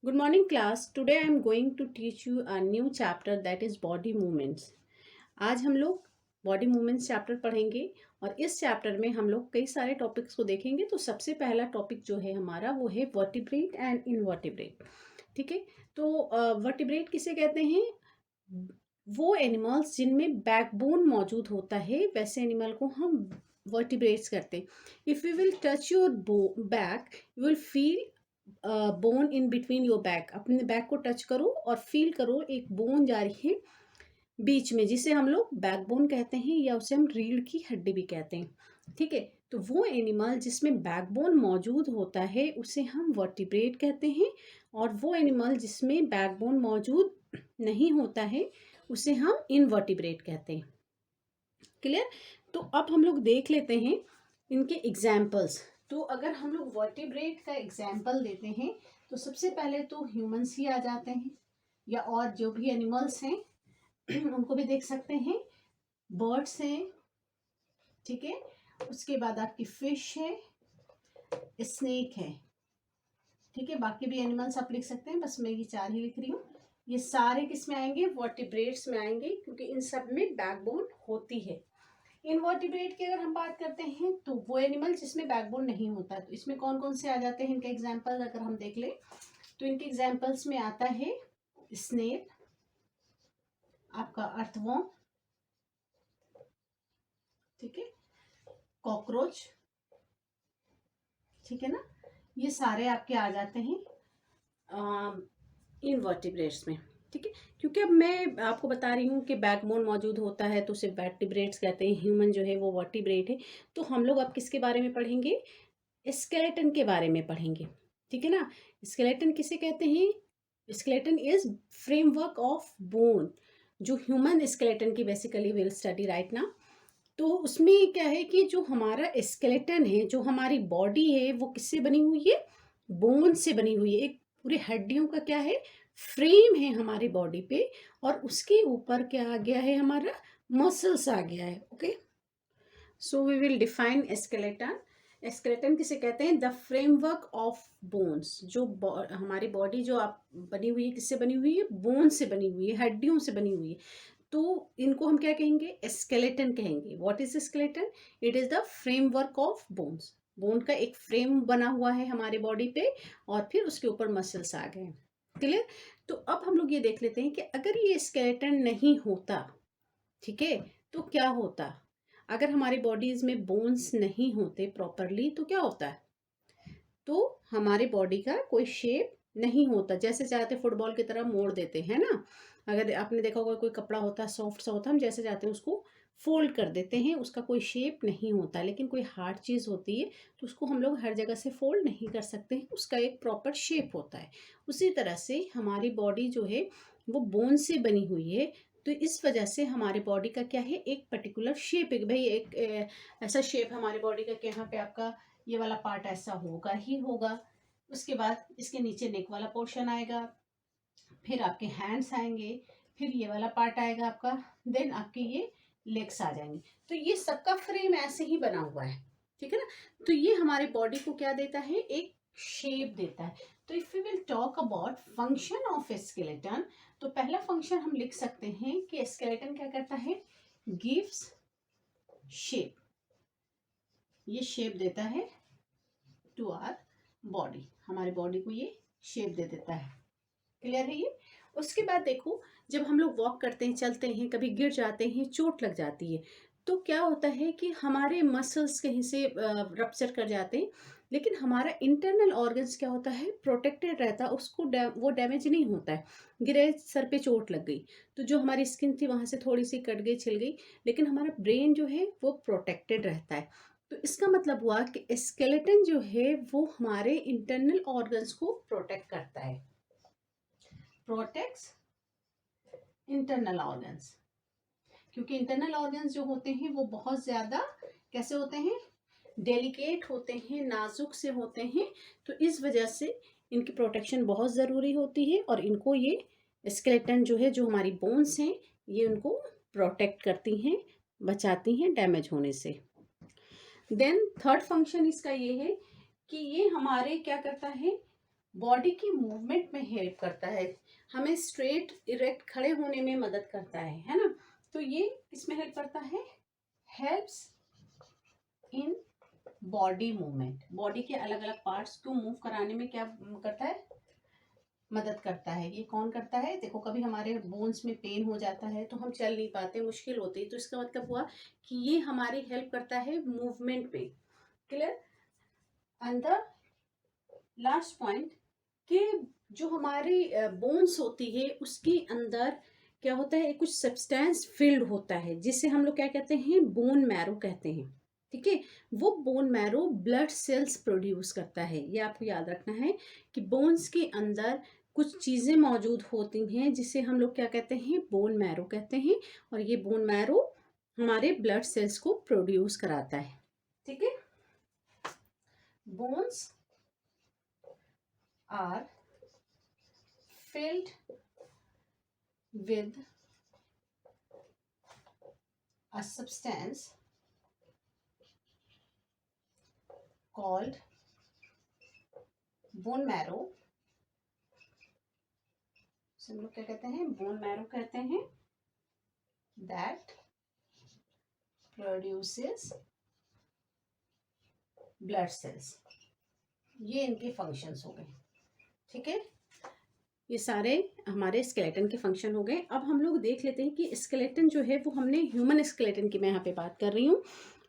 Good morning, class. Today I am going to teach you a new chapter that is body movements. आज हम लोग body movements chapter पढ़ेंगे और इस chapter में हम लोग कई सारे टॉपिक्स को देखेंगे। तो सबसे पहला टॉपिक जो है हमारा वो है वर्टिब्रेट एंड इनवर्टिब्रेट। ठीक है, तो वर्टिब्रेट किसे कहते हैं? वो एनिमल्स जिनमें बैकबोन मौजूद होता है, वैसे एनिमल को हम वर्टिब्रेट्स कहते हैं। If you will touch your back, you will feel bone in between your back. अपने बैक को टच करो और फील करो, एक बोन जा रही है बीच में, जिसे हम लोग बैकबोन कहते हैं या उसे हम रीढ़ की हड्डी भी कहते हैं। ठीक है, तो वो एनिमल जिसमें बैकबोन मौजूद होता है उसे हम वर्टिब्रेट कहते हैं, और वो एनिमल जिसमें बैकबोन मौजूद नहीं होता है उसे हम इनवर्टिब्रेट कहते हैं। क्लियर? तो अब हम लोग देख लेते हैं इनके एग्जाम्पल्स। तो अगर हम लोग वर्टिब्रेट का एग्जाम्पल देते हैं तो सबसे पहले तो ह्यूमंस ही आ जाते हैं, या और जो भी एनिमल्स हैं उनको भी देख सकते हैं। बर्ड्स हैं, ठीक है, उसके बाद आपकी फिश है, स्नेक है, ठीक है, बाकी भी एनिमल्स आप लिख सकते हैं, बस मैं ये 4 ही लिख रही हूँ। ये सारे किस में आएंगे? वर्टिब्रेट्स में आएंगे, क्योंकि इन सब में बैकबोन होती है। इनवर्टिब्रेट की अगर हम बात करते हैं तो वो एनिमल जिसमें बैकबोन नहीं होता। तो इसमें कौन कौन से आ जाते हैं इनके एग्जाम्पल अगर हम देख लें तो इनके एग्जाम्पल्स में आता है स्नेक, आपका अर्थवॉर्म, ठीक है, कॉकरोच, ठीक है ना, ये सारे आपके आ जाते हैं इनवर्टिब्रेट्स में। ठीक है, क्योंकि अब मैं आपको बता रही हूँ कि बैकबोन मौजूद होता है तो उसे वर्टिब्रेट्स कहते हैं, ह्यूमन जो है वो वर्टिब्रेट है। तो हम लोग अब किसके बारे में पढ़ेंगे? स्केलेटन के बारे में पढ़ेंगे। ठीक है ना, स्केलेटन किसे कहते हैं? Skeleton is framework of bone, जो ह्यूमन स्केलेटन की बेसिकली विल स्टडी राइट ना। तो उसमें क्या है कि जो हमारा स्केलेटन है, जो हमारी बॉडी है, वो किससे बनी हुई है? बोन से बनी हुई है। एक पूरे हड्डियों का क्या है? फ्रेम है हमारी बॉडी पे, और उसके ऊपर क्या आ गया है? हमारा मसल्स आ गया है। Okay, so we will define skeleton. Skeleton किसे कहते हैं? The framework of bones. जो हमारी बॉडी जो आप बनी हुई है, किससे बनी हुई है? बोन से बनी हुई है, हड्डियों से बनी हुई है। तो इनको हम क्या कहेंगे? स्केलेटन कहेंगे। What is skeleton? It is the framework of bones. Bone का एक फ्रेम बना हुआ है हमारे बॉडी पे, और फिर उसके ऊपर मसल्स आ गए। क्लियर? तो अब हम लोग ये देख लेते हैं कि अगर ये स्केलेटन नहीं होता, ठीक है, तो क्या होता? अगर हमारी बॉडीज में बोन्स नहीं होते प्रॉपरली तो क्या होता है? तो हमारे बॉडी का कोई शेप नहीं होता, जैसे चाहते फुटबॉल की तरह मोड़ देते हैं ना। अगर आपने देखा होगा कोई कपड़ा होता है सॉफ्ट सा होता है, हम जैसे चाहते हैं उसको फोल्ड कर देते हैं, उसका कोई शेप नहीं होता। लेकिन कोई हार्ड चीज़ होती है तो उसको हम लोग हर जगह से फोल्ड नहीं कर सकते हैं, उसका एक प्रॉपर शेप होता है। उसी तरह से हमारी बॉडी जो है वो बोन से बनी हुई है, तो इस वजह से हमारी बॉडी का क्या है? एक पर्टिकुलर शेप है भाई। एक ऐसा शेप हमारी बॉडी का कि यहाँ पे आपका ये वाला पार्ट ऐसा होगा ही होगा। उसके बाद इसके नीचे नेक वाला पोर्शन आएगा, फिर आपके हैंड्स आएंगे, फिर ये वाला पार्ट आएगा आपका, देन आपके ये लेग्स आ जाएंगे। तो ये सबका फ्रेम ऐसे ही बना हुआ है, ठीक है ना। तो ये हमारे बॉडी को क्या देता है? एक शेप देता है। तो if we will talk about function of skeleton, तो पहला फंक्शन हम लिख सकते हैं कि स्केलेटन क्या करता है? Gives shape. ये शेप देता है टू आर बॉडी, हमारे बॉडी को ये शेप दे देता है। क्लियर है ये? उसके बाद देखो, जब हम लोग वॉक करते हैं, चलते हैं, कभी गिर जाते हैं, चोट लग जाती है, तो क्या होता है कि हमारे मसल्स कहीं से रप्चर कर जाते हैं, लेकिन हमारा इंटरनल ऑर्गन्स क्या होता है? प्रोटेक्टेड रहता है, उसको वो डैमेज नहीं होता है। गिरे, सर पे चोट लग गई तो जो हमारी स्किन थी वहां से थोड़ी सी कट गई, छिल गई, लेकिन हमारा ब्रेन जो है वो प्रोटेक्टेड रहता है। तो इसका मतलब हुआ कि स्केलेटन जो है वो हमारे इंटरनल ऑर्गन्स को प्रोटेक्ट करता है, प्रोटेक्ट्स इंटरनल ऑर्गन्स। क्योंकि इंटरनल ऑर्गन्स जो होते हैं वो बहुत ज़्यादा कैसे होते हैं? डेलिकेट होते हैं, नाजुक से होते हैं। तो इस वजह से इनकी प्रोटेक्शन बहुत ज़रूरी होती है, और इनको ये स्केलेटन जो है, जो हमारी बोन्स हैं, ये उनको प्रोटेक्ट करती हैं, बचाती हैं डैमेज होने से। देन थर्ड फंक्शन इसका ये है कि ये हमारे क्या करता है? बॉडी की मूवमेंट में हेल्प करता है, हमें स्ट्रेट इरेक्ट खड़े होने में मदद करता है ना। तो ये किसमें हेल्प करता है, helps in body movement, body के अलग अलग पार्ट्स को मूव कराने में क्या करता है, मदद करता है। ये कौन करता है, देखो कभी हमारे बोन्स में पेन हो जाता है तो हम चल नहीं पाते, मुश्किल होती है, तो इसका मतलब हुआ कि ये हमारी हेल्प करता है मूवमेंट पे। Clear. And the last point कि जो हमारी बोन्स होती है उसके अंदर क्या होता है, कुछ सब्सटेंस फिल्ड होता है जिसे हम लोग क्या कहते हैं, बोन मैरो कहते हैं। ठीक है, वो bone marrow blood cells produce करता है। ये आपको याद रखना है कि बोन्स के अंदर कुछ चीजें मौजूद होती हैं जिसे हम लोग क्या कहते हैं, बोन मैरो कहते हैं, और ये बोन मैरो हमारे ब्लड सेल्स को प्रोड्यूस कराता है। ठीक है, bones are filled with a substance called bone marrow। हम लोग क्या कहते हैं, बोन मैरो कहते हैं, that produces blood cells। ये इनके फंक्शंस हो गए। ठीक है, ये सारे हमारे स्केलेटन के फंक्शन हो गए। अब हम लोग देख लेते हैं कि स्केलेटन जो है वो हमने ह्यूमन स्केलेटन की मैं यहाँ पे बात कर रही हूँ।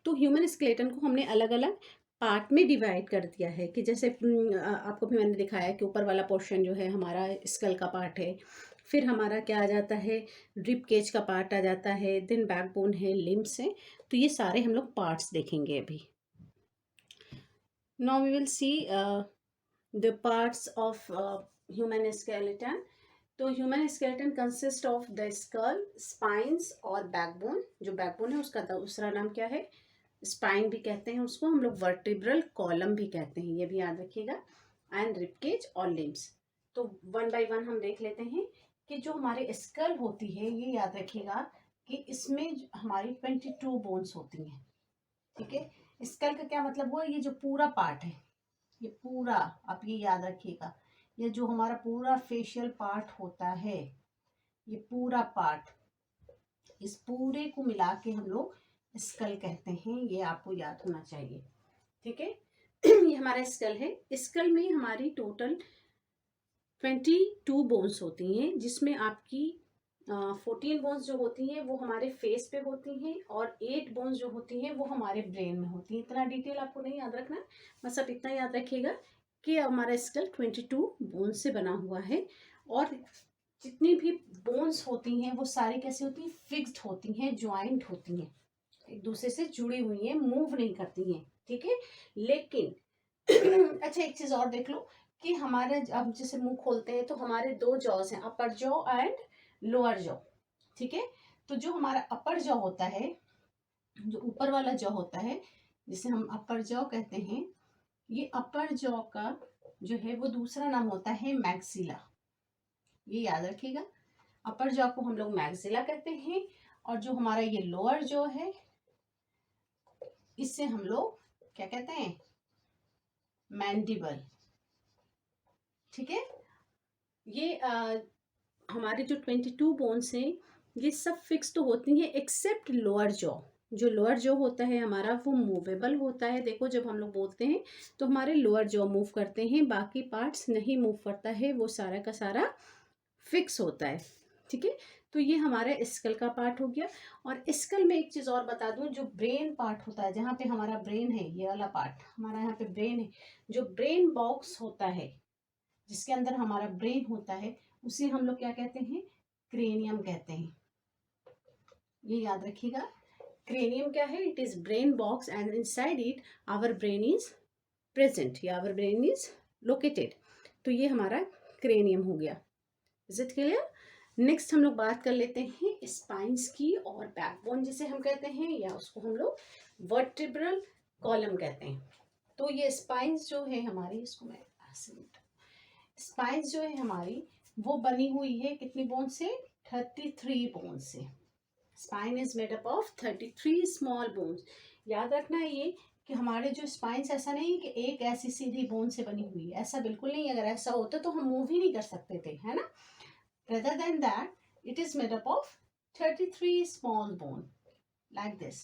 तो ह्यूमन स्केलेटन को हमने अलग अलग पार्ट में डिवाइड कर दिया है कि जैसे आपको भी मैंने दिखाया कि ऊपर वाला पोर्शन जो है हमारा स्कल का पार्ट है, फिर हमारा क्या आ जाता है, रिब केज का पार्ट आ जाता है, देन बैकबोन है, लिम्स है। तो ये सारे हम लोग पार्ट्स देखेंगे अभी। Now we will see the parts of human skeleton. तो human skeleton consist of the skull, spines और बैकबोन। जो बैकबोन है उसका दूसरा नाम क्या है, स्पाइन भी कहते हैं उसको हम लोग, वर्टिब्रल कॉलम भी कहते हैं, ये भी याद रखिएगा, एंड रिबकेज और लिम्स। तो वन बाय वन हम देख लेते हैं कि जो हमारी स्कल होती है, ये याद रखिएगा कि इसमें हमारी 22 बोन्स होती हैं। ठीक है, स्कल का क्या मतलब हुआ, ये जो पूरा पार्ट है, ये पूरा, आप ये याद रखिएगा, ये जो हमारा पूरा फेशियल पार्ट होता है, ये पूरा पार्ट, इस पूरे को मिला के हम लोग स्कल कहते हैं, ये आपको याद होना चाहिए। ठीक है, ये हमारा स्कल है। स्कल में हमारी टोटल 22 बोन्स होती हैं, जिसमें आपकी 14 बोन्स जो होती हैं वो हमारे फेस पे होती हैं, और 8 बोन्स जो होती हैं वो हमारे ब्रेन में होती हैं। इतना डिटेल आपको नहीं याद रखना, बस आप इतना याद रखिएगा कि हमारा स्कल 22 बोन्स से बना हुआ है, और जितनी भी बोन्स होती हैं वो सारी कैसी होती हैं, फिक्स्ड होती हैं, ज्वाइंट होती हैं, एक दूसरे से जुड़ी हुई हैं, मूव नहीं करती हैं। ठीक है, लेकिन अच्छा एक चीज और देख लो कि हमारे, अब जैसे मुंह खोलते हैं तो हमारे दो जॉज हैं, अपर जॉ एंड लोअर जॉ। ठीक है, तो जो हमारा अपर जॉ होता है, जो ऊपर वाला जॉ होता है, जिसे हम अपर जॉ कहते हैं, ये अपर जॉ का जो है वो दूसरा नाम होता है मैक्सिला। ये याद रखिएगा, अपर जॉ को हम लोग मैक्सिला कहते हैं, और जो हमारा ये लोअर जॉ है, इससे हम लोग क्या कहते हैं, मैंडिबल। ठीक है, ये हमारे जो 22 बोन्स हैं ये सब फिक्स तो होती हैं एक्सेप्ट लोअर जॉ। जो लोअर जॉ होता है हमारा वो मूवेबल होता है। देखो जब हम लोग बोलते हैं तो हमारे लोअर जॉ मूव करते हैं, बाकी पार्ट्स नहीं मूव करता है, वो सारा का सारा फिक्स होता है। ठीक है, तो ये हमारा स्कल का पार्ट हो गया। और स्कल में एक चीज़ और बता दूं, जो ब्रेन पार्ट होता है, जहाँ पे हमारा ब्रेन है, ये वाला पार्ट हमारा यहाँ पे ब्रेन है, जो ब्रेन बॉक्स होता है जिसके अंदर हमारा ब्रेन होता है, उसे हम लोग क्या कहते हैं, क्रेनियम कहते हैं। ये याद रखिएगा, क्रेनियम क्या है, it is brain box and inside it our brain is present या आवर ब्रेन इज लोकेटेड। तो ये हमारा क्रेनियम हो गया। Is it clear. नेक्स्ट हम लोग बात कर लेते हैं स्पाइंस की और बैकबोन जिसे हम कहते हैं, या उसको हम लोग वर्टिब्रल कॉलम कहते हैं। तो ये स्पाइंस जो है हमारी, इसको मैं स्पाइंस जो है हमारी वो बनी हुई है कितनी बोन से, 33 बोन से। Spine is made up of 33 small bones. याद रखना है ये कि हमारे जो स्पाइन्स ऐसा नहीं कि एक ऐसी सीधी बोन से बनी हुई है, ऐसा बिल्कुल नहीं। अगर ऐसा होता तो हम मूव ही नहीं कर सकते थे, है ना। rather than that it is made up of 33 small bone like this।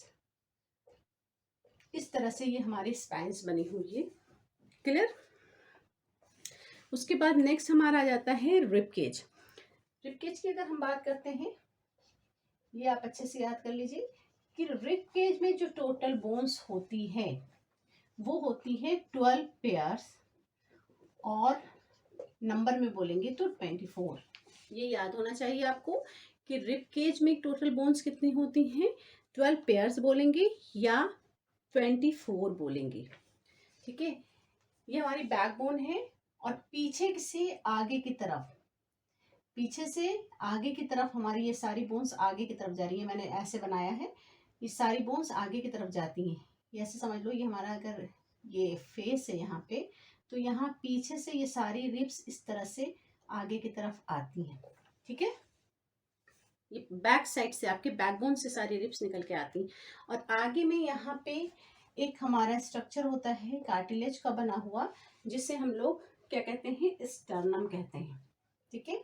इस तरह से ये हमारी स्पाइन्स बनी हुई है। क्लियर। उसके बाद नेक्स्ट हमारा आ जाता है रिब केज। रिब केज की अगर हम बात करते हैं, ये आप अच्छे से याद कर लीजिए कि रिब केज में जो टोटल बोन्स होती है वो होती है 12 पेयर्स, और नंबर में बोलेंगे तो 24। ये याद होना चाहिए आपको कि रिब केज में टोटल बोन्स कितनी होती हैं, 12 पेयर्स बोलेंगे या 24 बोलेंगे। ठीक है, ये हमारी बैकबोन है। और पीछे से आगे की तरफ, पीछे से आगे की तरफ हमारी ये सारी बोन्स आगे की तरफ जा रही है। मैंने ऐसे बनाया है, ये सारी बोन्स आगे की तरफ जाती हैं। ये ऐसे समझ लो, ये हमारा अगर ये फेस है यहाँ पे, तो यहाँ पीछे से ये सारी रिब्स इस तरह से आगे की तरफ आती हैं। ठीक है, ये बैक साइड से आपके बैकबोन से सारी रिब्स निकल के आती हैं। और आगे में यहाँ पे एक हमारा स्ट्रक्चर होता है कार्टिलेज का बना हुआ, जिसे हम लोग क्या कहते हैं, स्टर्नम कहते हैं। ठीक है,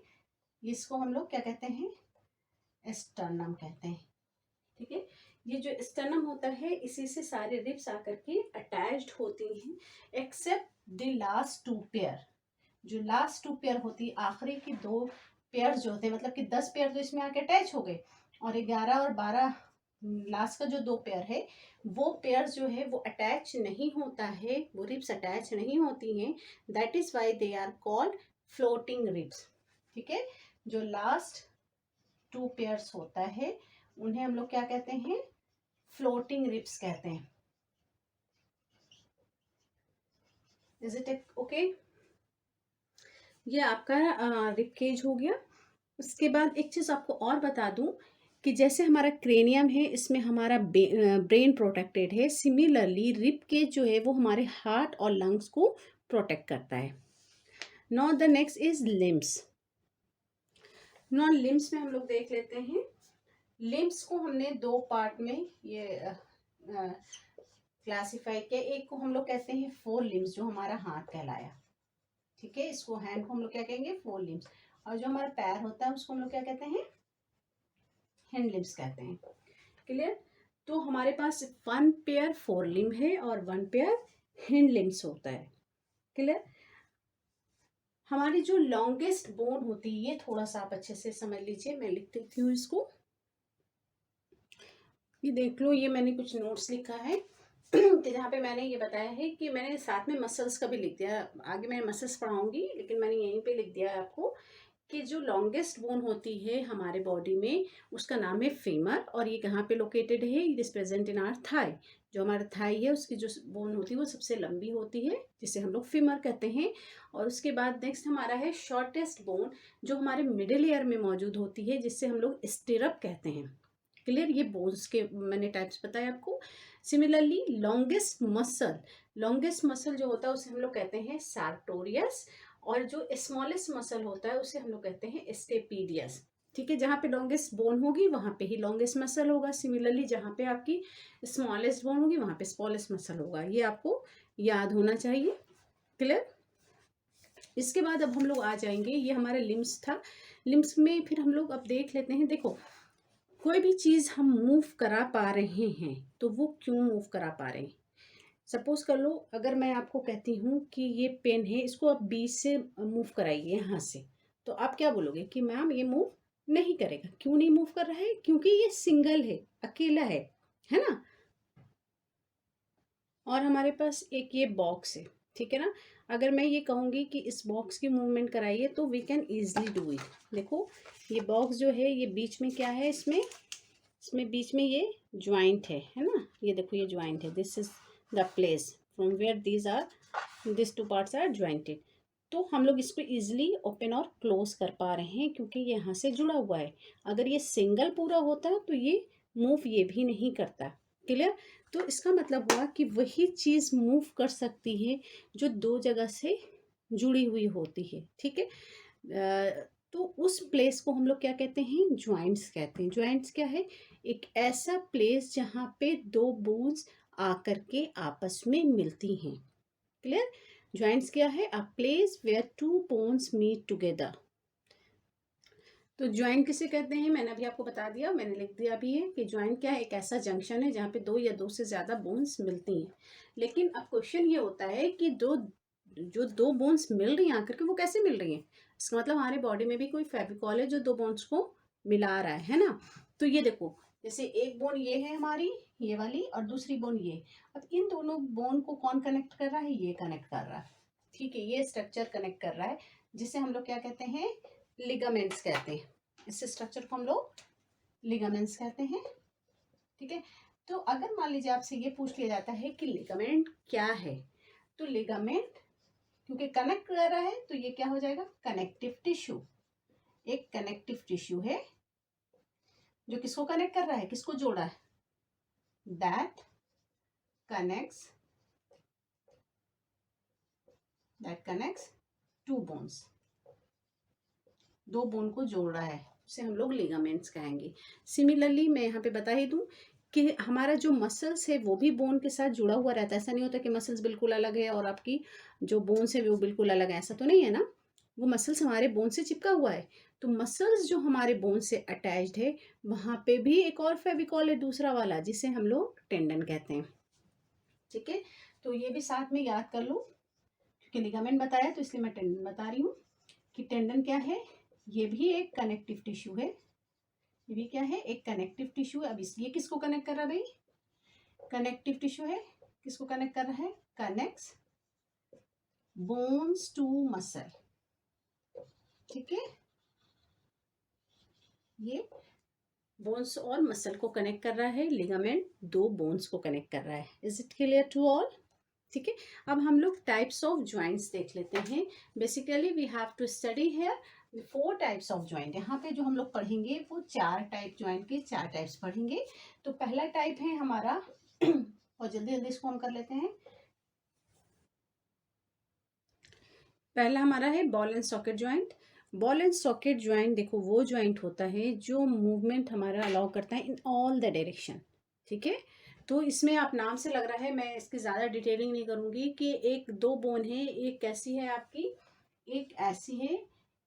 इसको हम लोग क्या कहते हैं, स्टर्नम कहते हैं। ठीक है, ये जो स्टर्नम होता है इसी से सारे रिब्स आकर के अटैच्ड होती हैं, एक्सेप्ट द लास्ट 2 पेयर। जो लास्ट 2 पेयर होती है, आखिरी की 2 पेयर जो होते हैं, मतलब कि 10 पेयर तो इसमें आके अटैच हो गए, और 11 और 12 लास्ट का जो 2 पेयर है, वो पेयर जो है वो अटैच नहीं होता है, वो रिब्स अटैच नहीं होती हैं। That is why they are called floating ribs. ठीक है, जो लास्ट 2 पेयर्स होता है उन्हें हम लोग क्या कहते हैं, फ्लोटिंग रिब्स कहते हैं। Is it okay. ये आपका रिब केज हो गया। उसके बाद एक चीज़ आपको और बता दूं कि जैसे हमारा क्रेनियम है, इसमें हमारा ब्रेन प्रोटेक्टेड है, सिमिलरली रिब केज जो है वो हमारे हार्ट और लंग्स को प्रोटेक्ट करता है। Now the next is limbs. Now limbs में हम लोग देख लेते हैं। लिम्स को हमने 2 पार्ट में ये क्लासिफाई किया। एक को हम लोग कहते हैं 4 लिम्स, जो हमारा हाथ कहलाया। ठीक है, इसको हैंड को हम लोग क्या कहेंगे, 4 लिम्स। और जो हमारा पैर होता है उसको हम लोग क्या कहते हैं, हैंड लिम्स कहते हैं। क्लियर। तो हमारे पास 1 पेयर 4 लिम्ब है और 1 पेयर हैंड लिम्स होता है। क्लियर। हमारी जो लॉन्गेस्ट बोन होती है, ये थोड़ा सा आप अच्छे से समझ लीजिए, मैं लिख देती हूँ इसको। ये देख लो, ये मैंने कुछ नोट्स लिखा है कि जहाँ पे मैंने ये बताया है कि मैंने साथ में मसल्स का भी लिख दिया। आगे मैं मसल्स पढ़ाऊंगी, लेकिन मैंने यहीं पे लिख दिया है आपको कि जो लॉन्गेस्ट बोन होती है हमारे बॉडी में, उसका नाम है फीमर। और ये कहाँ पे लोकेटेड है, it is present in our thigh. जो हमारा थाई है उसकी जो बोन होती है वो सबसे लंबी होती है, जिसे हम लोग फीमर कहते हैं। और उसके बाद नेक्स्ट हमारा है शॉर्टेस्ट बोन, जो हमारे मिडिल ईयर में मौजूद होती है, जिससे हम लोग स्टिरअप कहते हैं। क्लियर। ये बोन्स के मैंने टाइप्स बताए आपको। सिमिलरली लॉन्गेस्ट मसल जो होता है उसे हम लोग कहते हैं सार्टोरियस, और जो स्मॉलेस्ट मसल होता है उसे हम लोग कहते हैं स्टेपीडियस। ठीक है, जहाँ पे लॉन्गेस्ट बोन होगी वहाँ पे ही लॉन्गेस्ट मसल होगा। सिमिलरली जहाँ पे आपकी स्मॉलेस्ट बोन होगी वहाँ पे स्मॉलेस्ट मसल होगा। ये आपको याद होना चाहिए। क्लियर। इसके बाद अब हम लोग आ जाएंगे, ये हमारा लिम्स था। लिम्स में फिर हम लोग अब देख लेते हैं। देखो, कोई भी चीज़ हम मूव करा पा रहे हैं तो वो क्यों मूव करा पा रहे हैं। सपोज कर लो, अगर मैं आपको कहती हूँ कि ये पेन है, इसको आप बीच से मूव कराइए यहाँ से, तो आप क्या बोलोगे कि मैम ये मूव नहीं करेगा। क्यों नहीं मूव कर रहा है, क्योंकि ये सिंगल है, अकेला है ना। और हमारे पास एक ये बॉक्स है, ठीक है ना। अगर मैं ये कहूँगी कि इस बॉक्स की मूवमेंट कराइए तो we can easily do it. देखो, ये बॉक्स जो है ये बीच में क्या है, इसमें बीच में ये ज्वाइंट है ना। ये देखो, ये ज्वाइंट है, this is the place from where this 2 parts are jointed. तो हम लोग इसको इजीली ओपन और क्लोज कर पा रहे हैं क्योंकि ये यहाँ से जुड़ा हुआ है। अगर ये सिंगल पूरा होता तो ये मूव ये भी नहीं करता। क्लियर। तो इसका मतलब हुआ कि वही चीज़ मूव कर सकती है जो 2 जगह से जुड़ी हुई होती है। ठीक है। तो उस प्लेस को हम लोग क्या कहते हैं, ज्वाइंट्स कहते हैं। ज्वाइंट्स क्या है, एक ऐसा प्लेस जहाँ पे 2 बोन्स आकर के आपस में मिलती हैं। क्लियर? जॉइंट्स क्या है? A place where two bones meet together. तो ज्वाइंट किसे कहते हैं? मैंने अभी आपको बता दिया, मैंने लिख दिया भी है कि ज्वाइंट क्या है? एक ऐसा जंक्शन है जहाँ पे दो या दो से ज़्यादा बोन्स मिलती हैं। लेकिन अब क्वेश्चन ये होता है कि जो दो बोन्स मिल रही हैं आकर के, वो कैसे मिल रही हैं? इसका मतलब हमारे बॉडी में भी कोई फेविकॉल है जो दो बोन्स को मिला रहा है ना? तो ये देखो, जैसे एक बोन ये है हमारी, ये वाली, और दूसरी बोन ये। अब इन दोनों बोन को कौन कनेक्ट कर रहा है? ये कनेक्ट कर रहा है। ठीक है, ये स्ट्रक्चर कनेक्ट कर रहा है, जिसे हम लोग क्या कहते हैं? लिगामेंट्स कहते हैं। इस स्ट्रक्चर को हम लोग लिगामेंट्स कहते हैं। ठीक है, तो अगर मान लीजिए आपसे ये पूछ लिया जाता है कि लिगामेंट क्या है, तो लिगामेंट क्योंकि कनेक्ट कर रहा है तो ये क्या हो जाएगा? Connective tissue. एक कनेक्टिव टिश्यू है जो किसको कनेक्ट कर रहा है? किसको जोड़ा है? That connects two bones. दो बोन को जोड़ रहा है, उसे हम लोग लिगामेंट्स कहेंगे। सिमिलरली मैं यहाँ पे बता ही दूं कि हमारा जो मसल्स है वो भी बोन के साथ जुड़ा हुआ रहता है। ऐसा नहीं होता कि मसल्स बिल्कुल अलग है और आपकी जो बोन्स है वो बिल्कुल अलग है, ऐसा तो नहीं है ना। वो मसल्स हमारे बोन से चिपका हुआ है। तो मसल्स जो हमारे बोन से अटैच्ड है, वहां पे भी एक और फेविकॉल है दूसरा वाला, जिसे हम लोग टेंडन कहते हैं। ठीक है, तो ये भी साथ में याद कर लो, क्योंकि लिगामेंट बताया तो इसलिए मैं टेंडन बता रही हूँ कि टेंडन क्या है? ये भी एक कनेक्टिव टिश्यू है। ये भी क्या है? एक कनेक्टिव टिश्यू है। अब इस ये किसको कनेक्ट कर रहा है भाई? कनेक्टिव टिश्यू है, किसको कनेक्ट कर रहा है? Connects bones to muscle. ठीक है, ये बोन्स और मसल को कनेक्ट कर रहा है। लिगामेंट दो बोन्स को कनेक्ट कर रहा है। Is it clear to all? ठीक है, अब हम लोग टाइप्स ऑफ ज्वाइंट्स देख लेते हैं। Basically we have to study here 4 types of joint. यहाँ पे जो हम लोग पढ़ेंगे वो 4 टाइप ज्वाइंट के 4 टाइप्स पढ़ेंगे। तो पहला टाइप है हमारा और जल्दी जल्दी इसको हम कर लेते हैं। पहला हमारा है ball and socket joint. Ball and socket joint देखो वो ज्वाइंट होता है जो मूवमेंट हमारा अलाउ करता है इन ऑल द डायरेक्शन। ठीक है, तो इसमें आप नाम से लग रहा है, मैं इसकी ज़्यादा डिटेलिंग नहीं करूँगी कि एक दो बोन है, एक कैसी है आपकी, एक ऐसी है,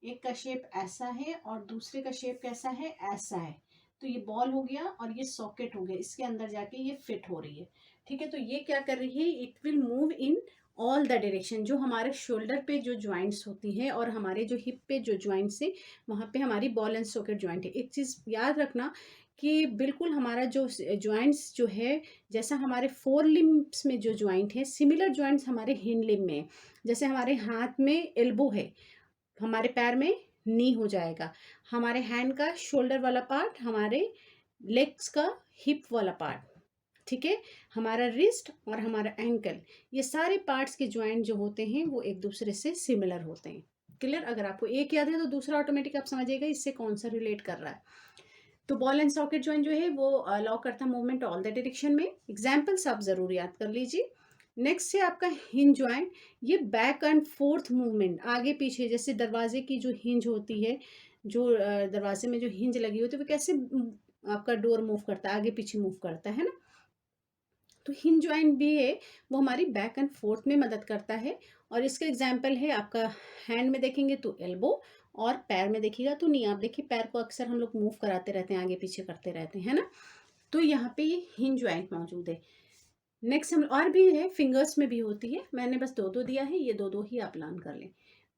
एक का शेप ऐसा है और दूसरे का शेप कैसा है? ऐसा है। तो ये बॉल हो गया और ये सॉकेट हो गया, इसके अंदर जाके ये फिट हो रही है। ठीक है, तो ये क्या कर रही है? It will move in all the direction. जो हमारे शोल्डर पे जो ज्वाइंट्स होती हैं और हमारे जो हिप पे जो ज्वाइंट्स है, वहाँ पे हमारी बॉल एंड सॉकेट ज्वाइंट है। एक चीज़ याद रखना कि बिल्कुल हमारा जो ज्वाइंट्स जो है, जैसा हमारे फोर लिम्ब्स में जो ज्वाइंट है, सिमिलर ज्वाइंट्स हमारे हिंड लिम्ब में है। जैसे हमारे हाथ में एल्बो है, हमारे पैर में नी हो जाएगा। हमारे हैंड का शोल्डर वाला पार्ट, हमारे लेग्स का हिप वाला पार्ट। ठीक है, हमारा रिस्ट और हमारा एंकल, ये सारे पार्ट्स के ज्वाइंट जो होते हैं वो एक दूसरे से सिमिलर होते हैं। क्लियर? अगर आपको एक याद है तो दूसरा ऑटोमेटिक आप समझिएगा इससे कौन सा रिलेट कर रहा है। तो बॉल एंड सॉकेट ज्वाइंट जो है वो अलाउ करता है मूवमेंट ऑल द डायरेक्शन में। एग्जाम्पल्स आप जरूर याद कर लीजिए। नेक्स्ट है आपका हिंज ज्वाइंट। ये बैक एंड फोर्थ मूवमेंट, आगे पीछे, जैसे दरवाजे की जो हिंज होती है, जो दरवाजे में जो हिंज लगी होती है, वो कैसे आपका डोर मूव करता है? आगे पीछे मूव करता है ना। तो हिंज ज्वाइंट भी है, वो हमारी बैक एंड फोर्थ में मदद करता है। और इसका एग्जाम्पल है आपका हैंड में देखेंगे तो एल्बो, और पैर में देखिएगा तो नी। आप देखिए पैर को अक्सर हम लोग मूव कराते रहते हैं, आगे पीछे करते रहते हैं ना। तो यहाँ पे ये हिंज ज्वाइंट मौजूद है। नेक्स्ट हम और भी है, फिंगर्स में भी होती है, मैंने बस दो दो दिया है, ये दो दो ही आप लर्न कर लें।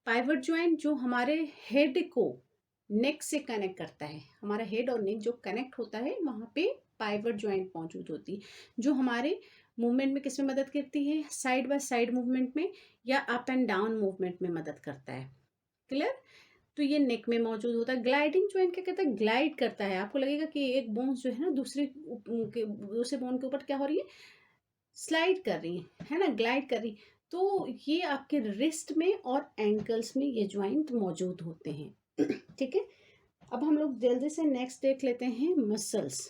पाइवट ज्वाइंट जो हमारे हेड को नेक से कनेक्ट करता है, हमारा हेड और नेक जो कनेक्ट होता है वहाँ पे पाइवट ज्वाइंट मौजूद होती है, जो हमारे मूवमेंट में किस में मदद करती है? साइड बाय साइड मूवमेंट में या अप एंड डाउन मूवमेंट में मदद करता है। क्लियर? तो ये नेक में मौजूद होता है। ग्लाइडिंग ज्वाइंट क्या कहता है? ग्लाइड करता है। आपको लगेगा कि एक बोन्स जो है ना दूसरे बोन के ऊपर क्या हो रही है? स्लाइड कर रही है ना, ग्लाइड कर रही। तो ये आपके रिस्ट में और एंकल्स में ये ज्वाइंट मौजूद होते हैं। ठीक है, अब हम लोग जल्दी से नेक्स्ट देख लेते हैं मसल्स।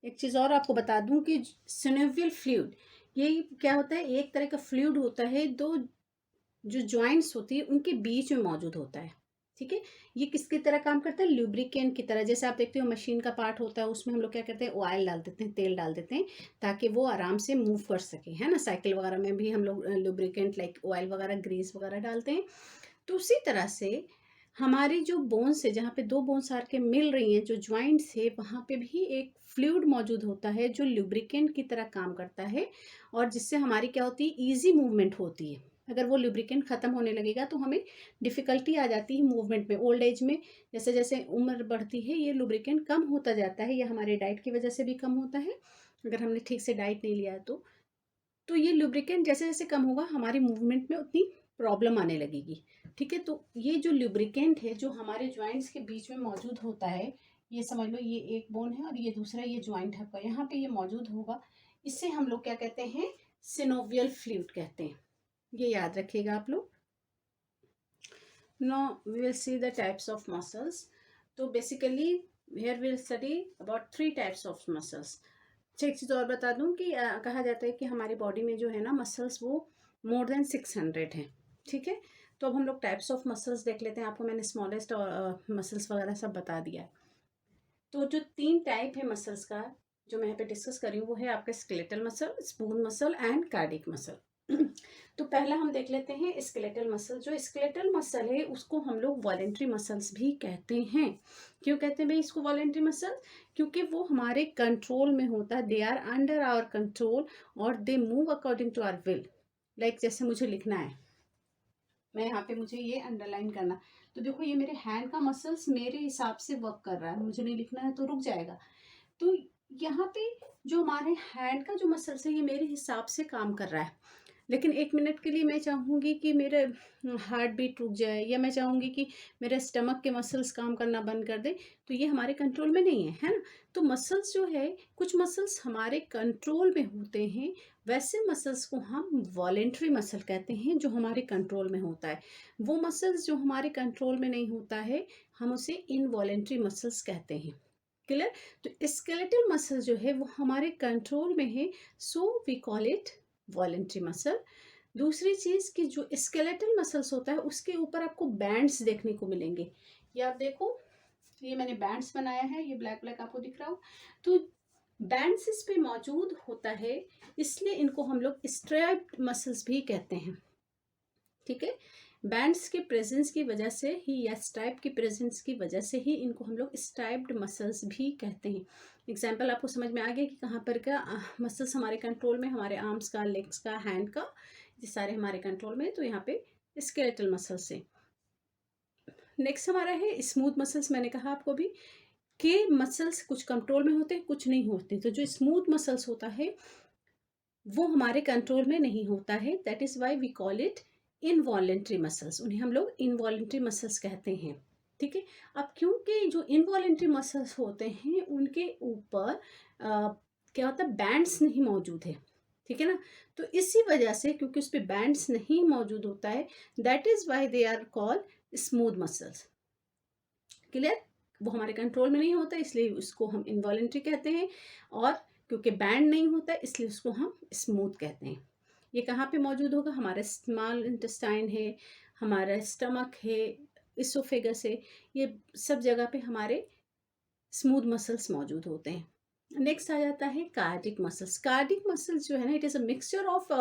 एक चीज़ और आपको बता दूं कि सिनोवियल फ्लूइड, ये क्या होता है? एक तरह का फ्लूइड होता है, दो जो ज्वाइंट्स होती है उनके बीच में मौजूद होता है। ठीक है। ये किसकी तरह काम करता है? लुब्रिकेंट की तरह। जैसे आप देखते हो मशीन का पार्ट होता है, उसमें हम लोग क्या करते हैं, ऑयल डाल देते हैं, तेल डाल देते हैं, ताकि वो आराम से मूव कर सके, है ना। साइकिल वगैरह में भी हम लोग लुब्रिकेंट लाइक ऑयल वगैरह, ग्रीस वगैरह डालते हैं। तो उसी तरह से हमारी जो बोन्स है, जहाँ पे दो बोन्स आर के मिल रही हैं, जो ज्वाइंट्स है, वहाँ पे भी एक फ्लूइड मौजूद होता है जो लुब्रिकेंट की तरह काम करता है, और जिससे हमारी क्या होती है, ईजी मूवमेंट होती है। अगर वो लुब्रिकेंट ख़त्म होने लगेगा तो हमें डिफ़िकल्टी आ जाती है मूवमेंट में। ओल्ड एज में जैसे जैसे उम्र बढ़ती है, ये लुब्रिकेंट कम होता जाता है। ये हमारे डाइट की वजह से भी कम होता है, अगर हमने ठीक से डाइट नहीं लिया है तो ये लुब्रिकेंट जैसे जैसे कम होगा, हमारी मूवमेंट में उतनी प्रॉब्लम आने लगेगी। ठीक है। तो ये जो लुब्रिकेंट है, जो हमारे ज्वाइंट्स के बीच में मौजूद होता है, ये समझ लो ये एक बोन है और ये दूसरा, ये ज्वाइंट है आपका, यहाँ पे ये मौजूद होगा। इससे हम लोग क्या कहते हैं, सिनोवियल फ्लूइड कहते हैं। ये याद रखिएगा आप लोग। Now we will see the types of muscles. तो basically here we will study about 3 types of muscles. अच्छा, एक चीज़ और बता दूं कि कहा जाता है कि हमारी बॉडी में जो है ना मसल्स, वो मोर देन 600 हैं। ठीक है। तो अब हम लोग टाइप्स ऑफ मसल्स देख लेते हैं। आपको मैंने स्मॉलेस्ट मसल्स वगैरह सब बता दिया है। तो जो 3 टाइप है मसल्स का, जो मैं यहाँ पे डिस्कस कर रही हूँ, वो है आपका skeletal muscle, spoon muscle and cardiac muscle. तो पहला हम देख लेते हैं स्केलेटल मसल। जो स्केलेटल मसल है उसको हम लोग वॉलेंट्री मसल्स भी कहते हैं। क्यों कहते हैं भाई इसको वॉलेंट्री मसल? क्योंकि वो हमारे कंट्रोल में होता है, they are under our control, और they move according to our will. Like जैसे मुझे लिखना है, मैं यहाँ पे मुझे ये अंडरलाइन करना, तो देखो ये मेरे हैंड का मसल्स मेरे हिसाब से वर्क कर रहा है, मुझे नहीं लिखना है तो रुक जाएगा। तो यहाँ पे जो हमारे हैंड का जो मसल्स है, ये मेरे हिसाब से काम कर रहा है। लेकिन 1 मिनट के लिए मैं चाहूँगी कि मेरे हार्ट बीट रुक जाए, या मैं चाहूँगी कि मेरे स्टमक के मसल्स काम करना बंद कर दें, तो ये हमारे कंट्रोल में नहीं है, है ना। तो मसल्स जो है, कुछ मसल्स हमारे कंट्रोल में होते हैं, वैसे मसल्स को हम वॉलेंट्री मसल कहते हैं, जो हमारे कंट्रोल में होता है। वो मसल्स जो हमारे कंट्रोल में नहीं होता है, हम उसे इनवॉलेंट्री मसल्स कहते हैं। क्लियर? तो स्केलेटल मसल जो है वो हमारे कंट्रोल में है, so we call it voluntary muscle. दूसरी चीज़ कि जो स्केलेटल मसल्स होता है, उसके ऊपर आपको बैंड्स देखने को मिलेंगे। ये आप देखो, ये मैंने बैंड्स बनाया है, ये ब्लैक ब्लैक आपको दिख रहा हो। तो बैंड्स इस पे मौजूद होता है, इसलिए इनको हम लोग स्ट्रैप्ड मसल्स भी कहते हैं। ठीक है। बैंड्स के प्रेजेंस की वजह से ही, या स्ट्राइप की प्रेजेंस की वजह से ही, इनको हम लोग स्ट्राइप्ड मसल्स भी कहते हैं। एग्जाम्पल आपको समझ में आ गया कि कहाँ पर का मसल्स हमारे कंट्रोल में, हमारे आर्म्स का, लेग्स का, हैंड का, ये सारे हमारे कंट्रोल में। तो यहाँ पे स्केलेटल मसल्स है। नेक्स्ट हमारा है स्मूथ मसल्स। मैंने कहा आपको भी कि मसल्स कुछ कंट्रोल में होते हैं, कुछ नहीं होते। तो जो स्मूथ मसल्स होता है वो हमारे कंट्रोल में नहीं होता है, that is why we call it involuntary muscles. उन्हें हम लोग इनवॉलेंट्री मसल्स कहते हैं। ठीक है। अब क्योंकि जो इनवॉलेंट्री मसल्स होते हैं, उनके ऊपर क्या होता है, बैंड्स नहीं मौजूद है। ठीक है ना। तो इसी वजह से, क्योंकि उस पर बैंड्स नहीं मौजूद होता है, that is why they are called smooth muscles. Clear? वो हमारे कंट्रोल में नहीं होता, इसलिए उसको हम इनवॉलेंट्री कहते हैं। और क्योंकि बैंड नहीं होता, इसलिए उसको हम स्मूथ कहते हैं। ये कहाँ पे मौजूद होगा? हमारा स्मॉल इंटेस्टाइन है, हमारा स्टमक है, इसोफेगस है, ये सब जगह पे हमारे स्मूथ मसल्स मौजूद होते हैं। नेक्स्ट आ जाता है कार्डिक मसल्स। कार्डिक मसल्स जो है ना, it is a mixture of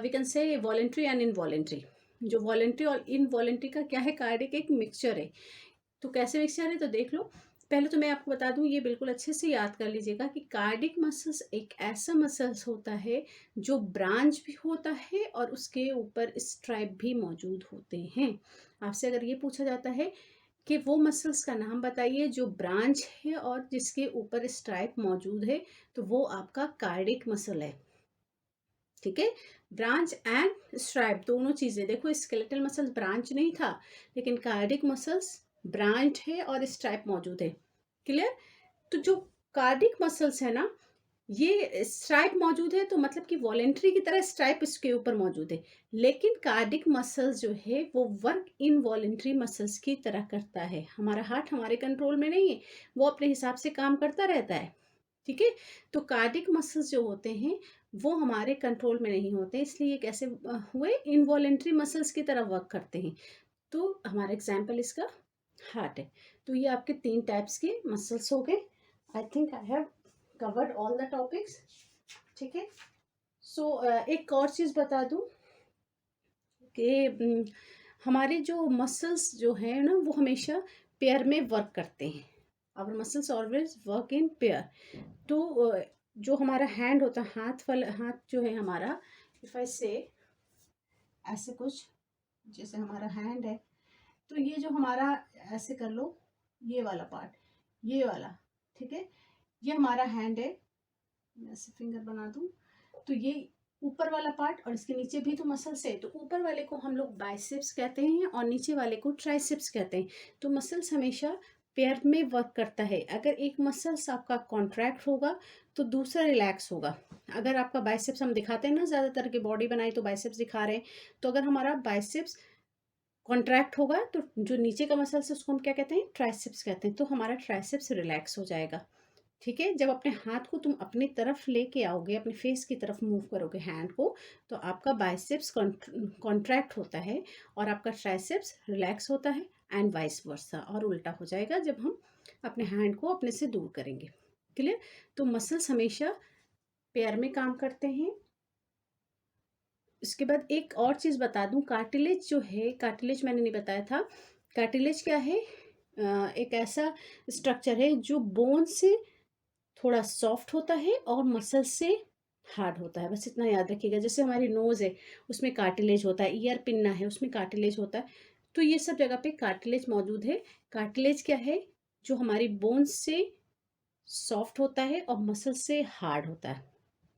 we can say voluntary and involuntary. जो वॉलेंट्री और इनवॉलेंट्री का क्या है, कार्डिक एक मिक्सचर है। तो कैसे मिक्सचर है, तो देख लो। पहले तो मैं आपको बता दूं, ये बिल्कुल अच्छे से याद कर लीजिएगा कि कार्डिक मसल्स एक ऐसा मसल्स होता है जो ब्रांच भी होता है और उसके ऊपर स्ट्राइप भी मौजूद होते हैं। आपसे अगर ये पूछा जाता है कि वो मसल्स का नाम बताइए जो ब्रांच है और जिसके ऊपर स्ट्राइप मौजूद है, तो वो आपका कार्डिक मसल है। ठीक है। ब्रांच एंड स्ट्राइप दोनों चीजें। देखो स्केलेटल मसल्स ब्रांच नहीं था, लेकिन कार्डिक मसल्स ब्रांच है और स्ट्राइप मौजूद है। क्लियर? तो जो कार्डिक मसल्स है ना, ये स्ट्राइप मौजूद है, तो मतलब कि वॉलेंट्री की तरह स्ट्राइप इसके ऊपर मौजूद है। लेकिन कार्डिक मसल्स जो है वो वर्क इनवॉलेंट्री मसल्स की तरह करता है। हमारा हार्ट हमारे कंट्रोल में नहीं है, वो अपने हिसाब से काम करता रहता है। ठीक है। तो कार्डिक मसल्स जो होते हैं वो हमारे कंट्रोल में नहीं होते, इसलिए ये कैसे हुए, इनवॉलेंट्री मसल्स की तरह वर्क करते हैं। तो हमारा एग्जाम्पल इसका हार्ट है। तो ये आपके 3 टाइप्स के मसल्स हो गए। I think I have covered all the topics. ठीक है। सो एक और चीज़ बता दूँ कि हमारे जो मसल्स जो हैं ना वो हमेशा पेयर में वर्क करते हैं। Our muscles always work in pair. तो जो हमारा हैंड होता है, हाथ जो है हमारा, इफ आई से ऐसे कुछ, जैसे हमारा हैंड है, तो ये जो हमारा, ऐसे कर लो, ये वाला पार्ट, ये वाला, ठीक है, ये हमारा हैंड है। मैं ऐसे फिंगर बना दूं, तो ये ऊपर वाला पार्ट, और इसके नीचे भी तो मसल्स है, तो ऊपर वाले को हम लोग बाइसेप्स कहते हैं और नीचे वाले को ट्राइसेप्स कहते हैं। तो मसल्स हमेशा पेयर में वर्क करता है। अगर एक मसल्स आपका कॉन्ट्रैक्ट होगा तो दूसरा रिलैक्स होगा। अगर आपका बाइसेप्स, हम दिखाते हैं ना ज़्यादातर की बॉडी बनाई तो बाइसेप्स दिखा रहे हैं, तो अगर हमारा बाइसेप्स कॉन्ट्रैक्ट होगा तो जो नीचे का मसल्स है उसको हम क्या कहते हैं, ट्राइसेप्स कहते हैं, तो हमारा ट्राइसेप्स रिलैक्स हो जाएगा। ठीक है। जब अपने हाथ को तुम अपनी तरफ लेके आओगे, अपने फेस की तरफ मूव करोगे हैंड को, तो आपका बाइसेप्स कॉन्ट्रैक्ट होता है और आपका ट्राइसेप्स रिलैक्स होता है, एंड वाइस वर्सा, और उल्टा हो जाएगा जब हम अपने हैंड को अपने से दूर करेंगे। क्लियर। तो मसल्स हमेशा पेयर में काम करते हैं। इसके बाद एक और चीज़ बता दूं, कार्टिलेज जो है, कार्टिलेज मैंने नहीं बताया था। कार्टिलेज क्या है? एक ऐसा स्ट्रक्चर है जो बोन से थोड़ा सॉफ्ट होता है और मसल से हार्ड होता है। बस इतना याद रखिएगा। जैसे हमारी नोज़ है, उसमें कार्टिलेज होता है, ईयर पिन्ना है, उसमें कार्टिलेज होता है। तो ये सब जगह पे कार्टिलेज मौजूद है। कार्टिलेज क्या है? जो हमारी बोन्स से सॉफ्ट होता है और मसल से हार्ड होता है।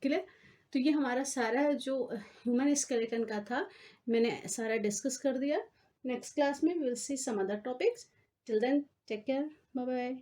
क्लियर। तो ये हमारा सारा जो ह्यूमन स्केलेटन का था, मैंने सारा डिस्कस कर दिया। नेक्स्ट क्लास में will see some other topics. Till then take care, bye bye.